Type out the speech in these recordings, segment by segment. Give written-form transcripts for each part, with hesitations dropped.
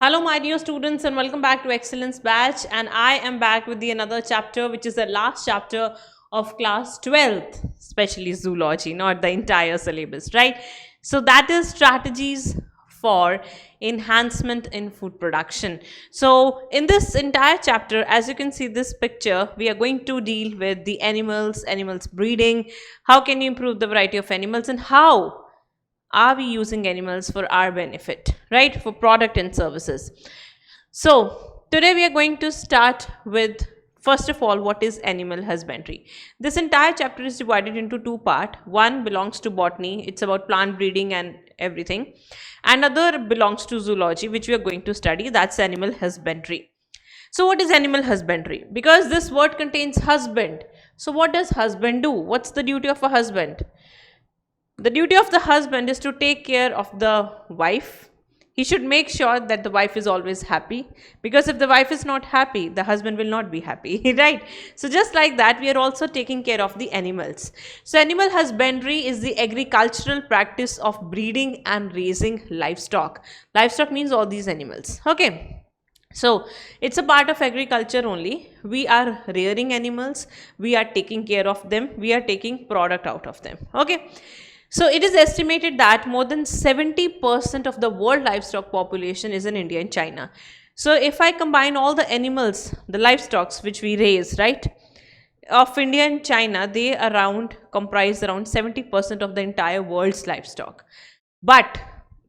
Hello my dear students and welcome back to Excellence Batch, and I am back with the another chapter which is the last chapter of class 12th, especially zoology, not the entire syllabus, right? So that is strategies for enhancement in food production. So in this entire chapter, as you can see this picture, we are going to deal with the animals breeding, how can you improve the variety of animals, and how are we using animals for our benefit, right, for product and services. So today we are going to start with, first of all, what is animal husbandry. This entire chapter is divided into two parts. One belongs to botany, it's about plant breeding and everything. Another belongs to zoology, which we are going to study, that's animal husbandry. So what is animal husbandry? Because this word contains husband. So what does husband do? What's the duty of a husband? The duty of the husband is to take care of the wife. He should make sure that the wife is always happy, because if the wife is not happy, the husband will not be happy, right? So just like that, we are also taking care of the animals. So animal husbandry is the agricultural practice of breeding and raising livestock. Livestock means all these animals, okay? So it's a part of agriculture only. We are rearing animals, we are taking care of them, we are taking product out of them, okay? So it is estimated that more than 70% of the world livestock population is in India and China. So if I combine all the animals, the livestock which we raise, right, of India and China, they comprise around 70% of the entire world's livestock. But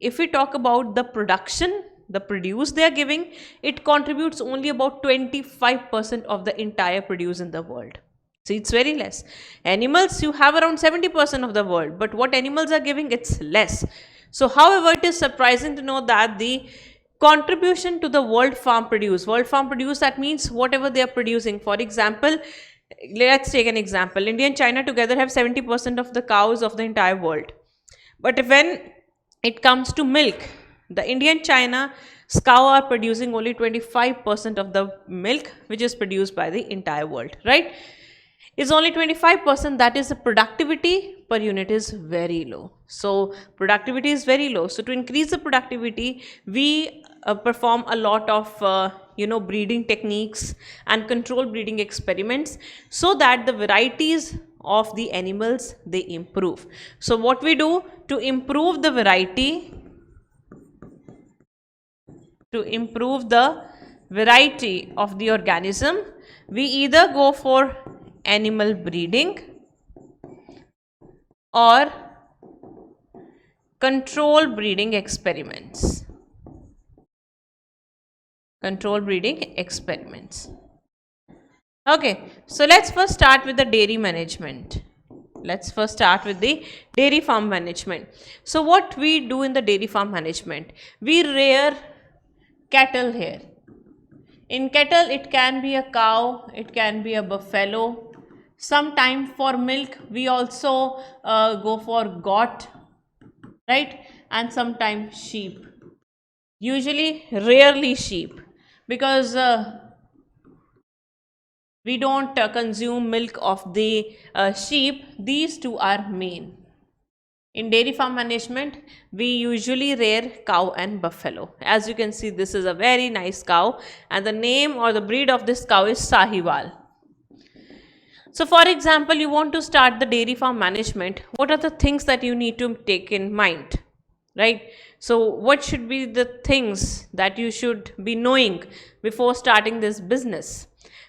if we talk about the production, the produce they are giving, it contributes only about 25% of the entire produce in the world. See, it's very less. Animals, you have around 70% of the world, but what animals are giving, it's less. So however, it is surprising to know that the contribution to the world farm produce, that means whatever they are producing. For example, let's take an example. India and China together have 70% of the cows of the entire world. But when it comes to milk, the India and China cow are producing only 25% of the milk which is produced by the entire world, right? Is only 25%. That is, the productivity per unit is very low. So productivity is very low. So to increase the productivity, we perform a lot of breeding techniques and control breeding experiments, so that the varieties of the animals, they improve. So what we do to improve the variety, of the organism, we either go for animal breeding or control breeding experiments. Okay, so let's first start with the dairy management. Let's first start with the dairy farm management. So what we do in the dairy farm management, we rear cattle here. In cattle, it can be a cow, it can be a buffalo. Sometime for milk, we also go for goat, right? And sometimes sheep. Usually, rarely sheep, because we don't consume milk of the sheep. These two are main. In dairy farm management, we usually rear cow and buffalo. As you can see, this is a very nice cow, and the name or the breed of this cow is Sahiwal. So for example, you want to start the dairy farm management, what are the things that you need to take in mind, right? So what should be the things that you should be knowing before starting this business?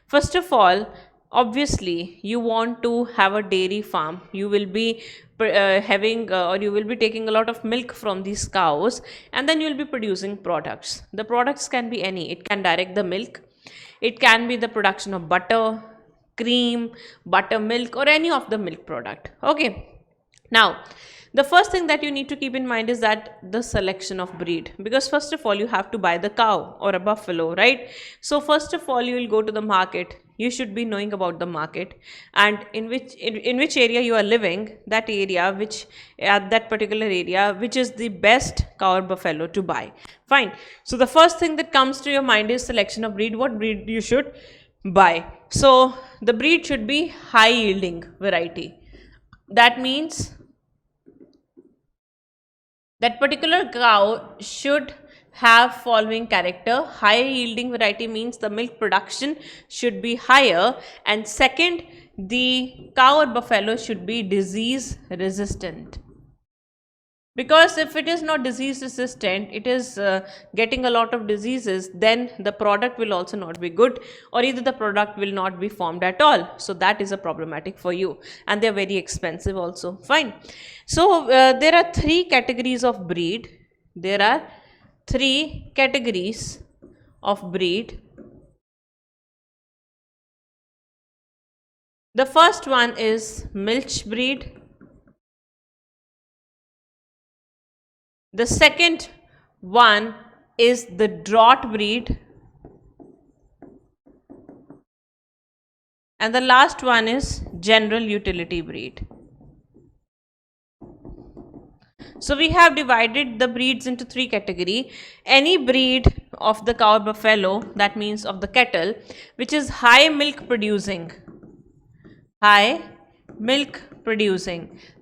First of all, obviously, you want to have a dairy farm. You will be you will be taking a lot of milk from these cows, and then you will be producing products. The products can be any. It can direct the milk. It can be the production of butter, cream, buttermilk, or any of the milk product. Okay. Now, the first thing that you need to keep in mind is that the selection of breed, because first of all, you have to buy the cow or a buffalo, right? So first of all, you will go to the market. You should be knowing about the market and in which area you are living, that particular area, which is the best cow or buffalo to buy. Fine. So the first thing that comes to your mind is selection of breed. What breed you should buy? So the breed should be high yielding variety. That means that particular cow should have following character. High yielding variety means the milk production should be higher, and second, the cow or buffalo should be disease resistant. Because if it is not disease resistant, it is getting a lot of diseases, then the product will also not be good, or either the product will not be formed at all. So that is a problematic for you, and they are very expensive also. Fine. So there are three categories of breed. There are three categories of breed. The first one is milch breed. The second one is the draught breed, and the last one is general utility breed. So we have divided the breeds into three categories. Any breed of the cow or buffalo, that means of the cattle, which is high milk producing,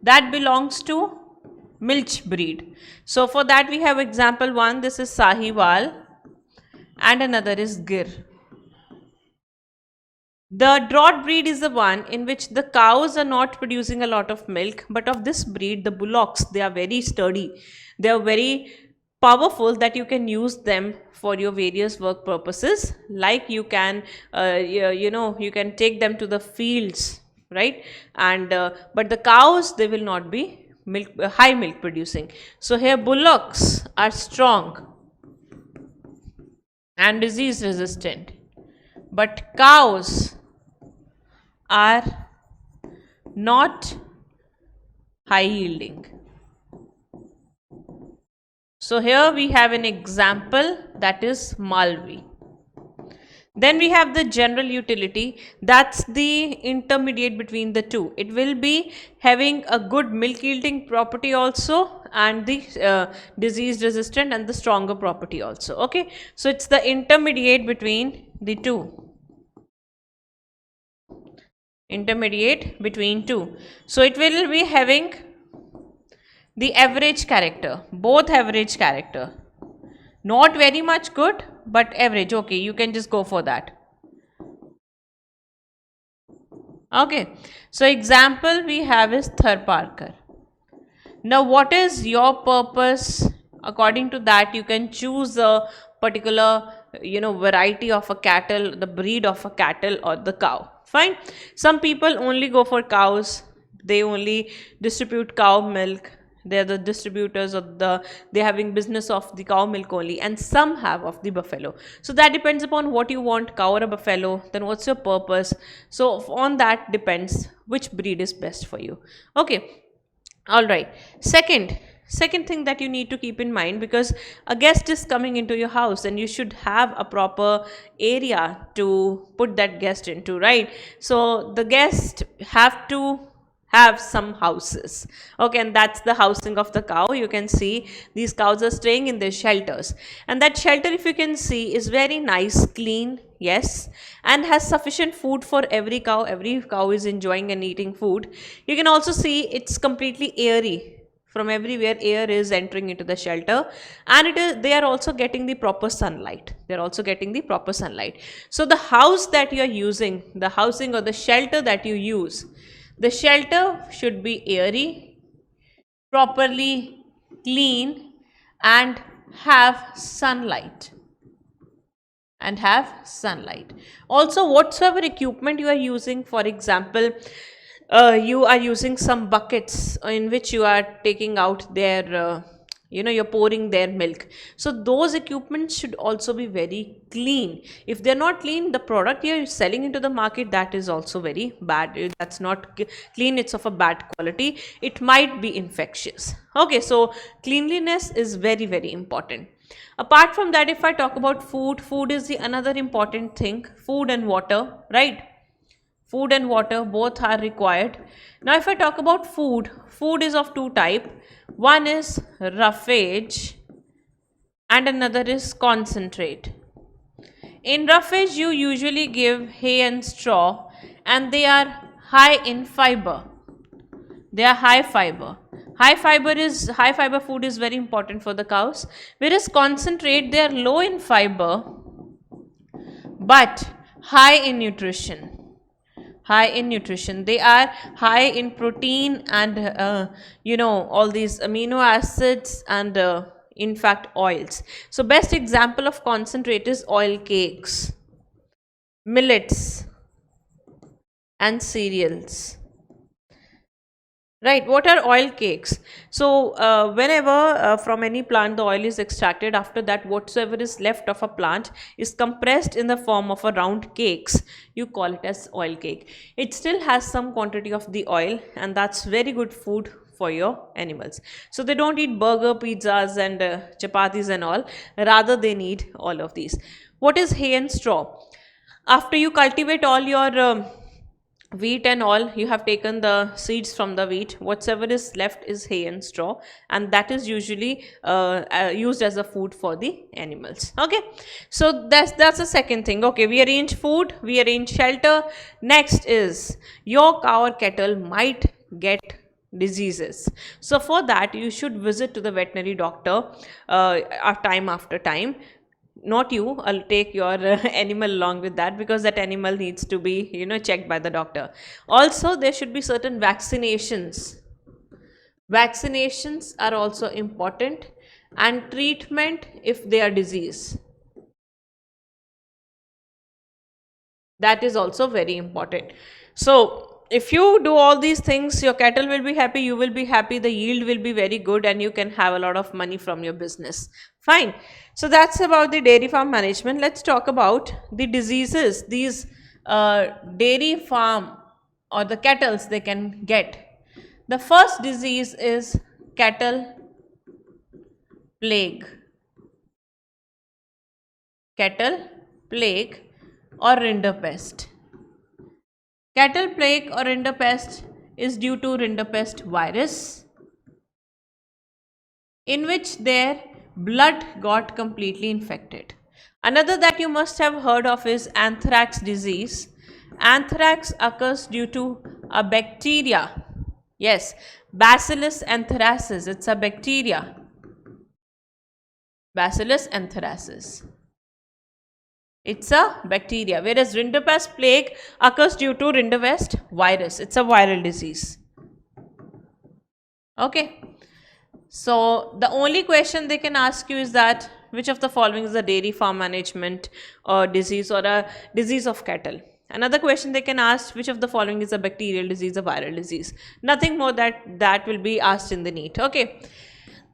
that belongs to milch breed. So for that we have example one, this is Sahiwal, and another is Gir. The draught breed is the one in which the cows are not producing a lot of milk, but of this breed, the bullocks, they are very sturdy. They are very powerful that you can use them for your various work purposes. Like you can, you can take them to the fields, right? And but the cows, they will not be high milk producing. So here bullocks are strong and disease resistant, but cows are not high yielding. So here we have an example, that is Malvi. Then we have the general utility, that's the intermediate between the two. It will be having a good milk yielding property also, and the disease resistant and the stronger property also. Okay, so it's the intermediate between the two. Intermediate between two. So it will be having the average character, both average character. Not very much good, but average. Okay, you can just go for that. Okay, so example we have is Tharparkar. Now what is your purpose? According to that you can choose a particular variety of a cattle, the breed of a cattle or the cow. Fine. Some people only go for cows, they only distribute cow milk, they are the distributors of they're having business of the cow milk only, and some have of the buffalo. So that depends upon what you want, cow or a buffalo, then what's your purpose. So on that depends which breed is best for you. Okay, all right. Second thing that you need to keep in mind, because a guest is coming into your house and you should have a proper area to put that guest into, right? So the guest have to have some houses. Okay, and that's the housing of the cow. You can see these cows are staying in their shelters, and that shelter, if you can see, is very nice, clean, yes, and has sufficient food for every cow. Every cow is enjoying and eating food. You can also see it's completely airy. From everywhere air is entering into the shelter, and they are also getting the proper sunlight. They are also getting the proper sunlight. So the house that you are using, the housing or the shelter that you use, the shelter should be airy, properly clean, and have sunlight. Also, whatsoever equipment you are using, for example, you are using some buckets in which you are taking out their you're pouring their milk. So those equipments should also be very clean. If they're not clean, the product you're selling into the market, that is also very bad. That's not clean, it's of a bad quality. It might be infectious. Okay, so cleanliness is very, very important. Apart from that, if I talk about food is the another important thing. Food and water, right? Food and water both are required. Now if I talk about food is of two types. One is roughage and another is concentrate. In roughage you usually give hay and straw, and they are high in fiber. They are high fiber. High fiber food is very important for the cows, whereas concentrate, they are low in fiber but high in nutrition. High in nutrition, they are high in protein and all these amino acids and in fact oils. So best example of concentrate is oil cakes, millets and cereals. Right, what are oil cakes? So whenever from any plant the oil is extracted, after that whatsoever is left of a plant is compressed in the form of a round cakes. You call it as oil cake. It still has some quantity of the oil, and that's very good food for your animals. So they don't eat burger, pizzas and chapatis and all, rather they need all of these. What is hay and straw? After you cultivate all your wheat and all, you have taken the seeds from the wheat, whatsoever is left is hay and straw, and that is usually used as a food for the animals. Okay, so that's the second thing. Okay, we arrange food, we arrange shelter. Next is your cow or cattle might get diseases. So for that you should visit to the veterinary doctor time after time. Not you, I'll take your animal along with that, because that animal needs to be checked by the doctor. Also there should be certain vaccinations. Vaccinations are also important, and treatment if they are disease, that is also very important. So if you do all these things, your cattle will be happy, you will be happy, the yield will be very good, and you can have a lot of money from your business. Fine. So that's about the dairy farm management. Let's talk about the diseases these dairy farm or the cattles they can get. The first disease is cattle plague. Cattle plague or rinderpest. Cattle plague or rinderpest is due to rinderpest virus, in which their blood got completely infected. Another that you must have heard of is anthrax disease. Anthrax occurs due to a bacteria. Yes, Bacillus anthracis, it's a bacteria. Bacillus anthracis. It's a bacteria, whereas rinderpest plague occurs due to rinderpest virus. It's a viral disease. Okay. So the only question they can ask you is that which of the following is a dairy farm management or disease, or a disease of cattle. Another question they can ask, which of the following is a bacterial disease or viral disease. Nothing more that will be asked in the NEET. Okay.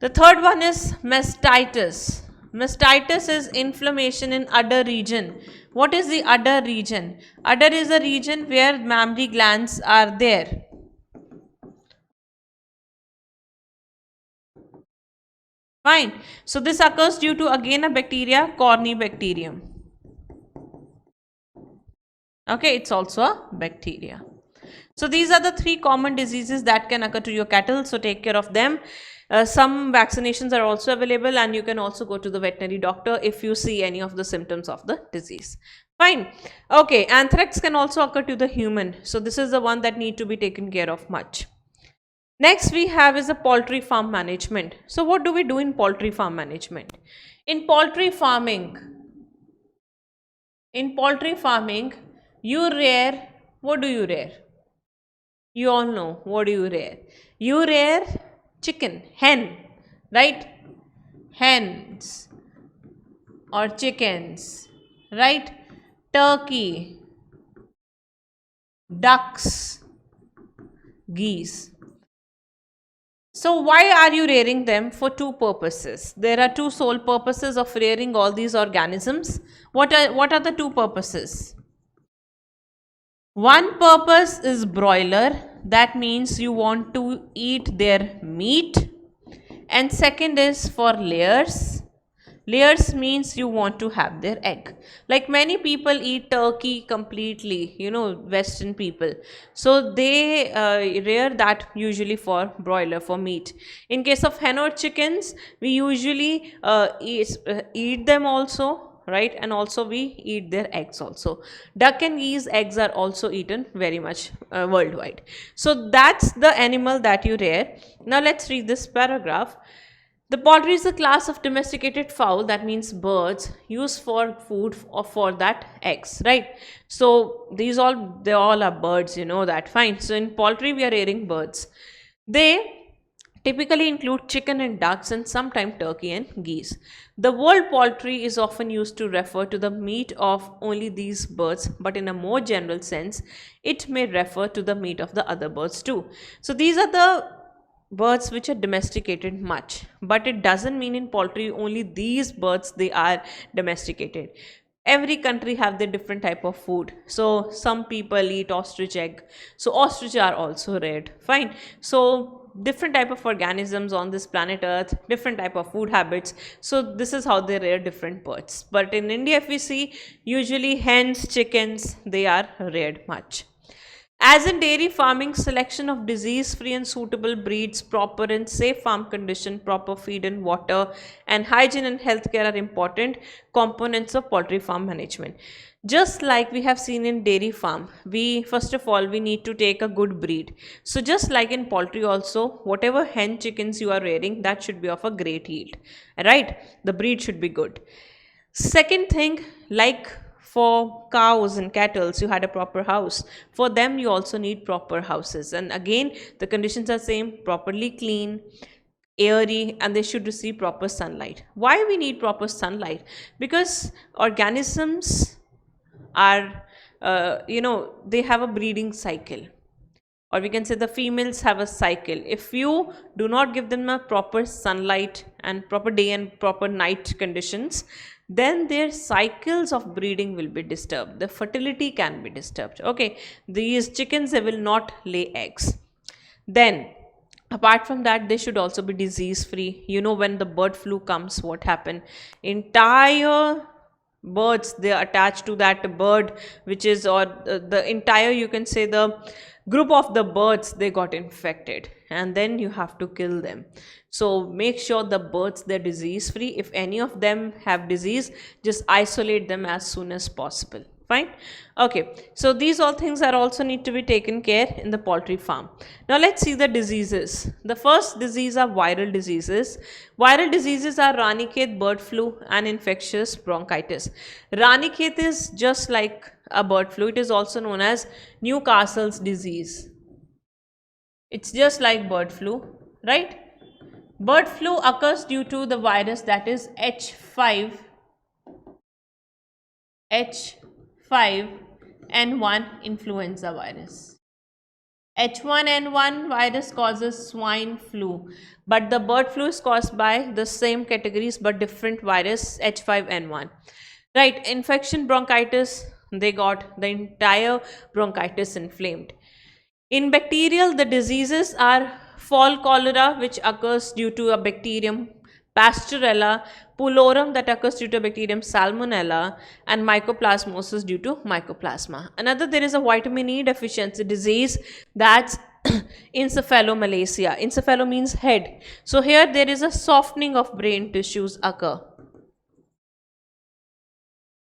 The third one is mastitis. Mastitis is inflammation in udder region. What is the udder region? Udder is a region where mammary glands are there. Fine. So this occurs due to again a bacteria, Corynebacterium. Okay, it's also a bacteria. So these are the three common diseases that can occur to your cattle. So take care of them. Some vaccinations are also available, and you can also go to the veterinary doctor if you see any of the symptoms of the disease. Fine. Okay, anthrax can also occur to the human. So this is the one that need to be taken care of much. Next we have is a poultry farm management. So what do we do in poultry farm management? In poultry farming, you rear, what do you rear? You all know, what do you rear? You rear chicken, hen, right? Hens or chickens, right? Turkey, ducks, geese. So why are you rearing them? For two purposes. There are two sole purposes of rearing all these organisms. What are the two purposes? One purpose is broiler, that means you want to eat their meat, and second is for layers. Layers means you want to have their egg. Like many people eat turkey completely, Western people. So they rear that usually for broiler, for meat. In case of hen or chickens, we usually eat them also, right? And also we eat their eggs also. Duck and geese eggs are also eaten very much worldwide. So that's the animal that you rear. Now let's read this paragraph. The poultry is a class of domesticated fowl, that means birds, used for food or for that eggs, right? So they all are birds, you know that, fine. So in poultry we are rearing birds. They typically include chicken and ducks and sometimes turkey and geese. The word poultry is often used to refer to the meat of only these birds, but in a more general sense, it may refer to the meat of the other birds too. So these are the birds which are domesticated much, but it doesn't mean in poultry only these birds they are domesticated. Every country have their different type of food. So some people eat ostrich egg, so ostrich are also reared, fine. So different type of organisms on this planet earth, different type of food habits, so this is how they rear different birds. But in India if we see, usually hens, chickens, they are reared much. As in dairy farming, selection of disease-free and suitable breeds, proper and safe farm condition, proper feed and water, and hygiene and healthcare are important components of poultry farm management. Just like we have seen in dairy farm, first of all we need to take a good breed. So just like in poultry also, whatever hen chickens you are rearing, that should be of a great yield, right? The breed should be good. Second thing, like for cows and cattle, you had a proper house. For them you also need proper houses, and again the conditions are same: properly clean, airy, and they should receive proper sunlight. Why we need proper sunlight? Because organisms are they have a breeding cycle, or we can say the females have a cycle. If you do not give them a proper sunlight and proper day and proper night conditions, then their cycles of breeding will be disturbed. The fertility can be disturbed. Okay, these chickens, they will not lay eggs. Then apart from that, they should also be disease free. You know, when the bird flu comes, what happened? Entire birds, they are attached to that bird, which is, or the entire, you can say, the group of the birds, they got infected, and then you have to kill them. So make sure the birds, they're disease free. If any of them have disease, just isolate them as soon as possible, fine. Okay, so these all things are also need to be taken care in the poultry farm. Now let's see the diseases. The first disease are viral diseases. Viral diseases are ranikhet, bird flu, and infectious bronchitis. Ranikhet is just like a bird flu. It is also known as Newcastle's disease. It's just like bird flu, right? Bird flu occurs due to the virus, that is H5N1 influenza virus. H1N1 virus causes swine flu, but the bird flu is caused by the same categories but different virus, H5N1. Right, infection bronchitis, they got the entire bronchitis inflamed. In bacterial, the diseases are fall cholera, which occurs due to a bacterium Pasteurella, pulorum, that occurs due to bacterium Salmonella, and mycoplasmosis due to mycoplasma. Another, there is a vitamin E deficiency disease, that's encephalomalacia. Encephalo means head. So here there is a softening of brain tissues occur,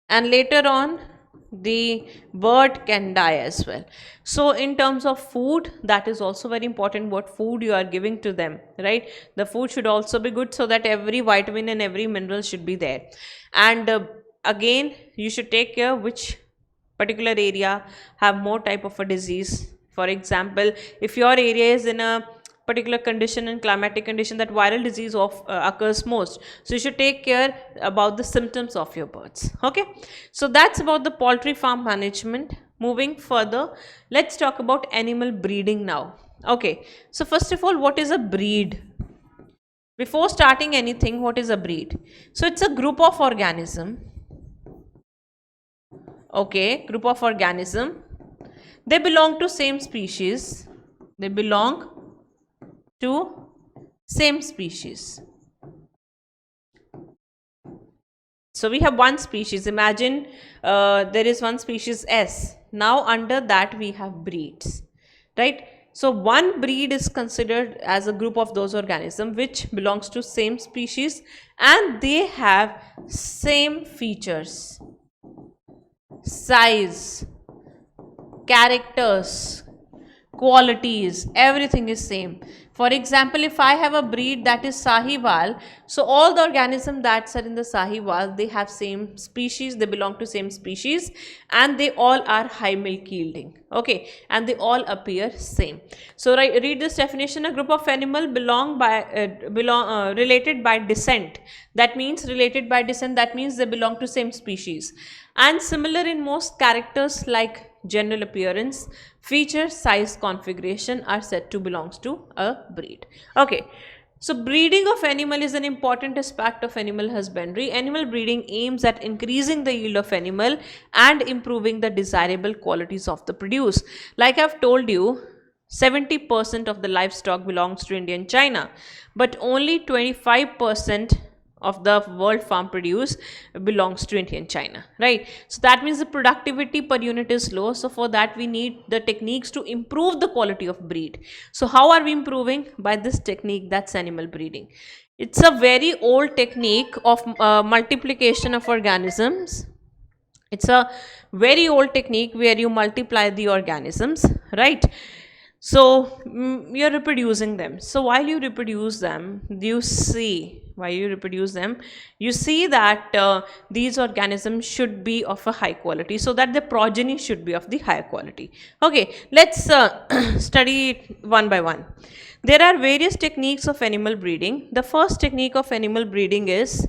and later on the bird can die as well. So in terms of food, that is also very important, what food you are giving to them, right? The food should also be good, so that every vitamin and every mineral should be there. And again, you should take care which particular area have more type of a disease. For example, if your area is in a particular condition and climatic condition that viral disease occurs most, so you should take care about the symptoms of your birds. Okay, so that's about the poultry farm management. Moving further, let's talk about animal breeding now. Okay, so first of all, what is a breed? Before starting anything, what is a breed? So it's a group of organism. Okay, group of organism, they belong to same species. They belong to same species. So we have one species. Imagine there is one species S. Now under that we have breeds, right? So one breed is considered as a group of those organisms which belongs to same species and they have same features, size, characters, qualities, everything is same. For example, if I have a breed that is Sahiwal, so all the organisms that are in the Sahiwal, they have same species, they belong to same species and they all are high milk yielding, okay, and they all appear same. So read this definition: a group of animal related by descent. That means related by descent, that means they belong to same species and similar in most characters like general appearance, feature, size, configuration are said to belongs to a breed. Okay, so breeding of animal is an important aspect of animal husbandry. Animal breeding aims at increasing the yield of animal and improving the desirable qualities of the produce. Like I've told you, 70% of the livestock belongs to India and China, but only 25% of the world farm produce belongs to India and China, right? So that means the productivity per unit is low. So for that we need the techniques to improve the quality of breed. So how are we improving? By this technique, that's animal breeding. It's a very old technique of multiplication of organisms. It's a very old technique where you multiply the organisms, right? So you're reproducing them. So while you reproduce them, you see that these organisms should be of a high quality, so that the progeny should be of the higher quality. Okay, let's study it one by one. There are various techniques of animal breeding. The first technique of animal breeding is,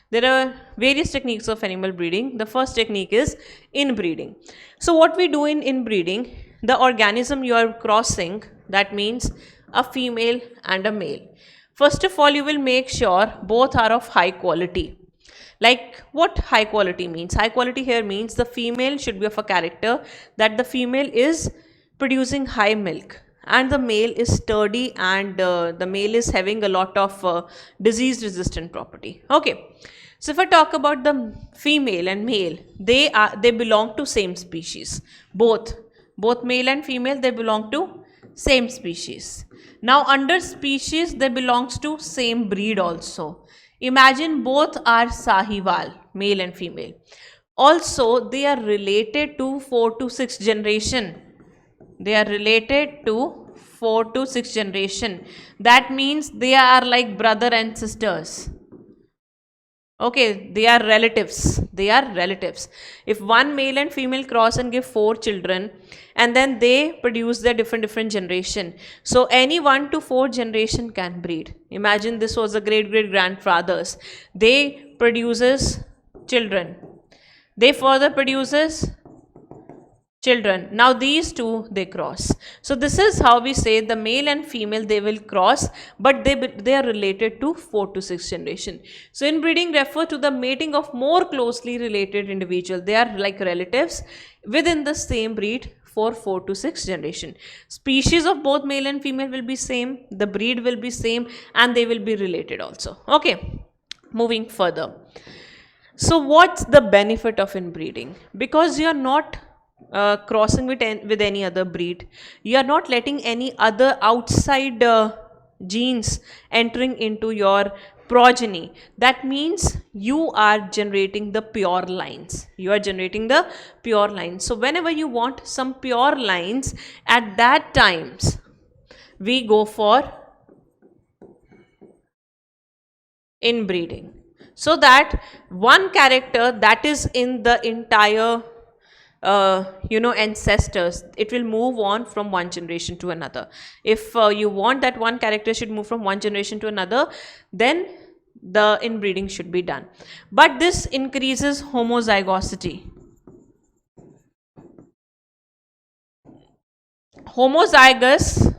there are various techniques of animal breeding. The first technique is inbreeding. So what we do in inbreeding, the organism you are crossing, that means a female and a male. First of all, you will make sure both are of high quality. Like what high quality means? High quality here means the female should be of a character that the female is producing high milk and the male is sturdy and the male is having a lot of disease resistant property. Okay. So if I talk about the female and male, they belong to same species. Both male and female, they belong to same species. Now under species, they belongs to same breed also. Imagine both are Sahiwal, male and female. Also, they are related to 4 to 6 generation. They are related to 4 to 6 generation. That means they are like brother and sisters. Okay, they are relatives. They are relatives. If one male and female cross and give 4 children, and then they produce their different generation. So any 1 to 4 generation can breed. Imagine this was a great grandfathers. They produces children. They further produces children. Now these two, they cross. So this is how we say the male and female, they will cross, but they are related to 4 to 6 generation. So inbreeding refers to the mating of more closely related individuals. They are like relatives within the same breed for 4 to 6 generation. Species of both male and female will be same, the breed will be same, and they will be related also. Okay, moving further. So what's the benefit of inbreeding? Because you are not crossing with any other breed, you are not letting any other outside genes entering into your progeny. That means you are generating the pure lines. You are generating the pure lines. So whenever you want some pure lines, at that times we go for inbreeding, so that one character that is in the entire ancestors, it will move on from one generation to another. If you want that one character should move from one generation to another, then the inbreeding should be done. But this increases homozygosity. Homozygous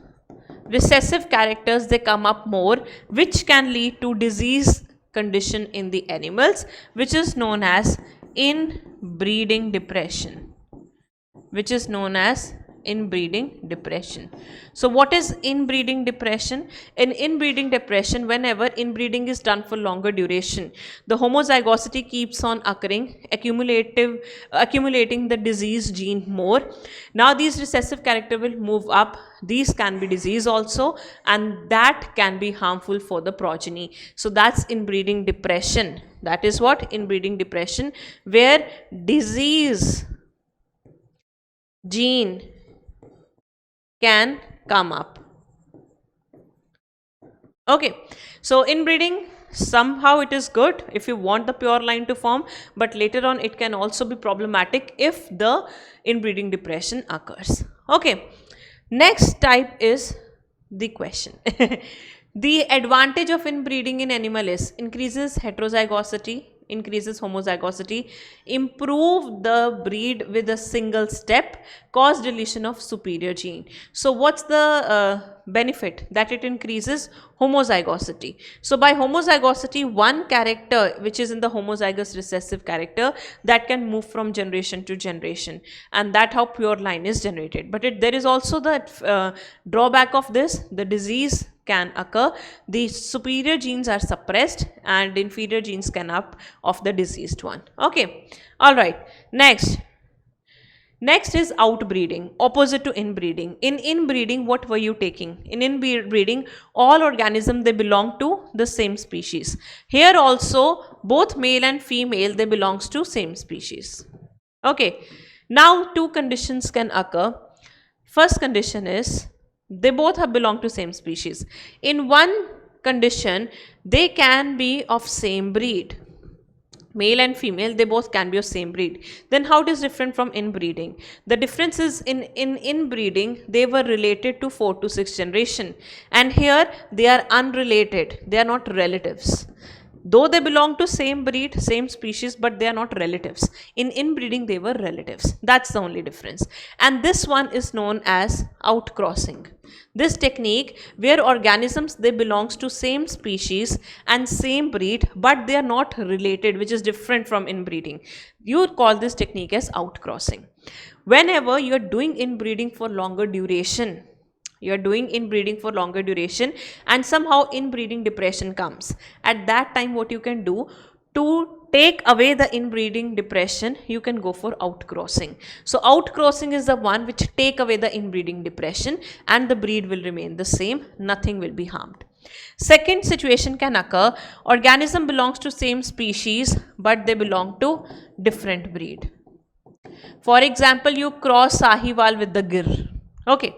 recessive characters, they come up more, which can lead to disease condition in the animals, which is known as inbreeding depression. inbreeding depression. So what is inbreeding depression? In inbreeding depression, whenever inbreeding is done for longer duration, the homozygosity keeps on occurring, accumulating the disease gene more. Now these recessive character will move up. These can be disease also, and that can be harmful for the progeny. So that's inbreeding depression. That is what? Inbreeding depression, where disease gene can come up. Okay, so inbreeding, somehow it is good if you want the pure line to form, but later on it can also be problematic if the inbreeding depression occurs. Okay, next type is the question. The advantage of inbreeding in animal is increases heterozygosity, increases homozygosity, improve the breed with a single step, cause deletion of superior gene. So what's the benefit? That it increases homozygosity. So by homozygosity, one character which is in the homozygous recessive character, that can move from generation to generation, and that how pure line is generated. But there is also the drawback of this: the disease can occur, the superior genes are suppressed and inferior genes can up of the diseased one. Okay, all right. Next is outbreeding, opposite to inbreeding. In inbreeding, what were you taking? In inbreeding, all organisms, they belong to the same species. Here also, both male and female, they belongs to same species. Okay, now two conditions can occur. First condition is they both have belong to same species. In one condition, they can be of same breed. Male and female, they both can be of same breed. Then how it is different from inbreeding? The difference is in inbreeding, they were related to 4 to 6 generation, and here they are unrelated. They are not relatives. Though they belong to same breed, same species, but they are not relatives. In inbreeding, they were relatives. That's the only difference. And this one is known as outcrossing. This technique where organisms, they belongs to same species and same breed, but they are not related, which is different from inbreeding. You would call this technique as outcrossing. Whenever you are doing inbreeding for longer duration, and somehow inbreeding depression comes. At that time, what you can do to take away the inbreeding depression, you can go for outcrossing. So outcrossing is the one which take away the inbreeding depression, and the breed will remain the same, nothing will be harmed. Second situation can occur, organism belongs to same species, but they belong to different breed. For example, you cross Sahiwal with the Gir. Okay.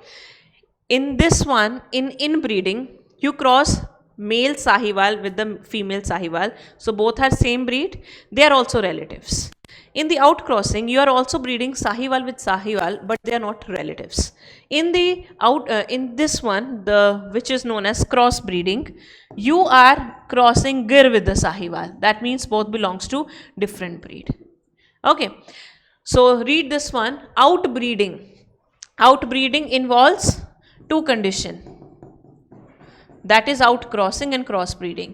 In this one, in inbreeding, you cross male Sahiwal with the female Sahiwal. So both are same breed. They are also relatives. In the outcrossing, you are also breeding Sahiwal with Sahiwal, but they are not relatives. In the in this one, which is known as cross breeding, you are crossing Gir with the Sahiwal. That means both belongs to different breed. Okay. So read this one. Outbreeding. Outbreeding involves two conditions, that is outcrossing and crossbreeding.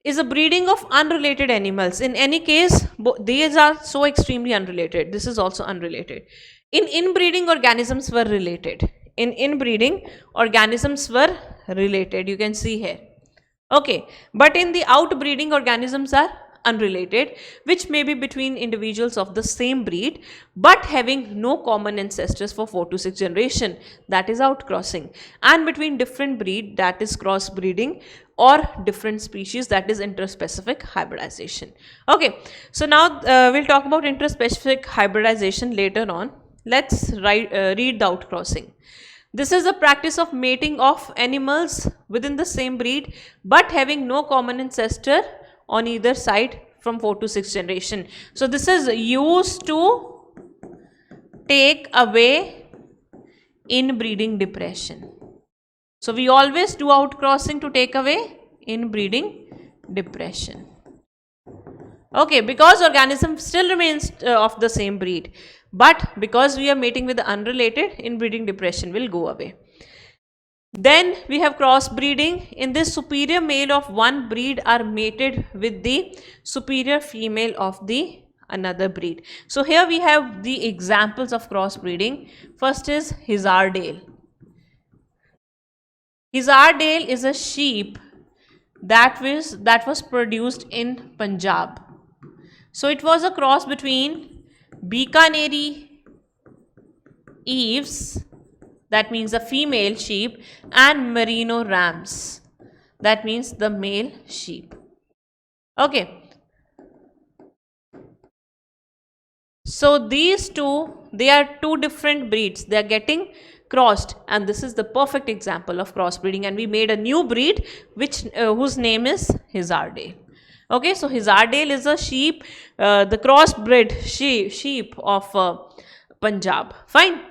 Is a breeding of unrelated animals. In any case, these are so extremely unrelated. This is also unrelated. In inbreeding, organisms were related. In inbreeding, organisms were related. You can see here. Okay, but in the outbreeding, organisms are unrelated, which may be between individuals of the same breed but having no common ancestors for 4 to 6 generation, that is outcrossing, and between different breed, that is crossbreeding, or different species, that is interspecific hybridization. Okay, so now we'll talk about interspecific hybridization later on. Let's read the outcrossing. This is the practice of mating of animals within the same breed but having no common ancestor on either side from 4 to 6 generation. So this is used to take away inbreeding depression. So we always do outcrossing to take away inbreeding depression. Okay, because organism still remains of the same breed, but because we are mating with the unrelated, inbreeding depression will go away. Then we have crossbreeding. In this, superior male of one breed are mated with the superior female of the another breed. So here we have the examples of crossbreeding. First is Husbandry. Husbandry is a sheep that was produced in Punjab. So it was a cross between Bikaneri Eves, that means the female sheep, and Merino Rams, that means the male sheep. Okay. So these two, they are two different breeds. They are getting crossed, and this is the perfect example of crossbreeding. And we made a new breed whose name is Husbandry. Okay, so Husbandry is a sheep, the crossbred sheep of Punjab. Fine.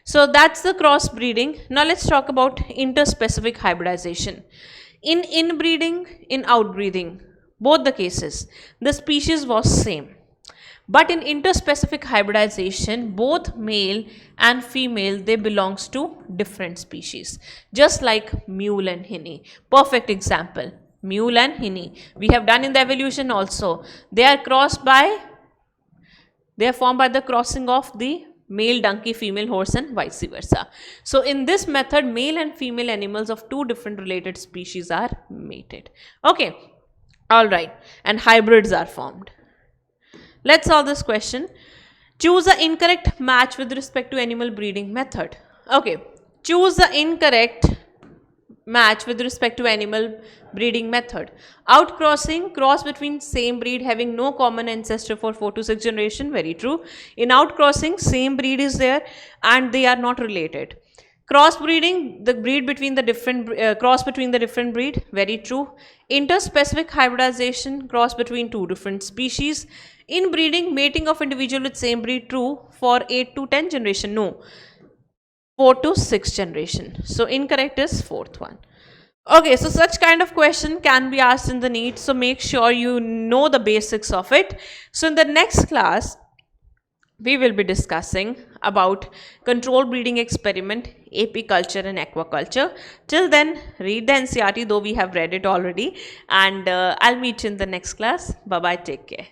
So that's the crossbreeding. Now let's talk about interspecific hybridization. In inbreeding, in outbreeding, both the cases, the species was same. But in interspecific hybridization, both male and female, they belongs to different species. Just like mule and hinny. Perfect example. Mule and hinny. We have done in the evolution also. They are formed by the crossing of the male donkey, female horse, and vice versa. So in this method, male and female animals of two different related species are mated. Okay. Alright. And hybrids are formed. Let's solve this question. Choose the incorrect match with respect to animal breeding method. Okay. Choose the incorrect match with respect to animal breeding method. Outcrossing, cross between same breed having no common ancestor for 4 to 6 generation. Very true. In outcrossing, same breed is there and they are not related. Crossbreeding, the breed between the different cross between the different breed. Very true. Interspecific hybridization, cross between two different species. Inbreeding, mating of individual with same breed. True for 8 to 10 generation. No, 4 to 6 generation. So incorrect is fourth one. Okay, so such kind of question can be asked in the NEET. So make sure you know the basics of it. So in the next class, we will be discussing about control breeding experiment, apiculture and aquaculture. Till then, read the NCERT, though we have read it already. And I'll meet you in the next class. Bye-bye. Take care.